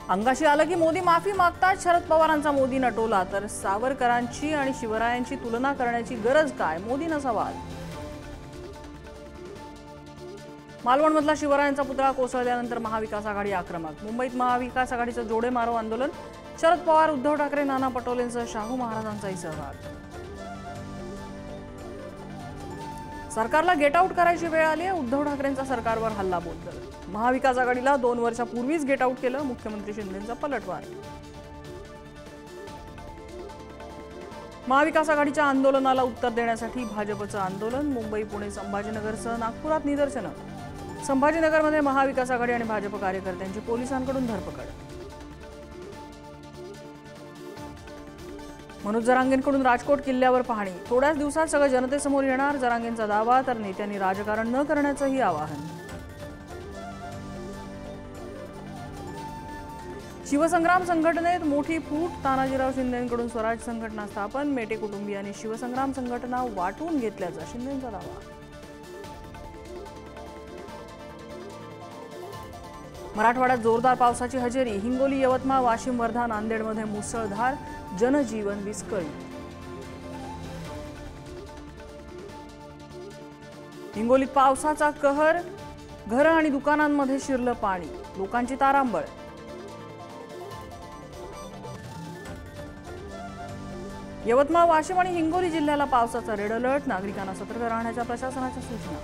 अंगाशी आलं की मोदी माफी मागतात. शरद पवारांचा मोदी नटोला तर सावरकरांची आणि शिवरायांची तुलना करण्याची गरज काय, मोदींना सवाल. मालवणमधला शिवरायांचा पुतळा कोसळल्यानंतर महाविकास आघाडी आक्रमक. मुंबईत महाविकास आघाडीचं जोडे मारो आंदोलन. शरद पवार, उद्धव ठाकरे, नाना पटोलेंसह शाहू महाराजांचाही सहभाग. सरकारला गेट आउट करायची वेळ आली आहे. उद्धव ठाकरेंचा सरकारवर हल्लाबोल. महाविकास आघाडीला 2 वर्षापूर्वीच गेट आउट केलं. मुख्यमंत्री शिंदेंचा पलटवार. महाविकास आघाडीच्या आंदोलनाला उत्तर देण्यासाठी भाजपचं आंदोलन. मुंबई, पुणे, संभाजीनगरसह नागपुरात निदर्शनं. संभाजीनगरमध्ये महाविकास आघाडी आणि भाजप कार्यकर्त्यांची पोलिसांकडून धरपकड. मनोज जरांगेंकडून राजकोट किल्ल्यावर पाहणी. थोड्याच दिवसात सगळं जनतेसमोर येणार, जरांगेंचा दावा. तर नेत्यांनी राजकारण न करण्याचंही आवाहन. शिवसंग्राम संघटनेत मोठी फूट. तानाजीराव शिंदेंकडून स्वराज संघटना स्थापन. मेटे कुटुंबियांनी शिवसंग्राम संघटना वाटून घेतल्याचा शिंदेंचा दावा. मराठवाड्यात जोरदार पावसाची हजेरी. हिंगोली, यवतमाळ, वाशिम, वर्धा, नांदेडमध्ये मुसळधार. जनजीवन विस्कळीत. हिंगोलीत पावसाचा कहर. घरं आणि दुकानांमध्ये शिरलं पाणी. लोकांची तारांबळ. यवतमाळ, वाशिम आणि हिंगोली जिल्ह्याला पावसाचा रेड अलर्ट. नागरिकांना सतर्क राहण्याच्या प्रशासनाच्या सूचना.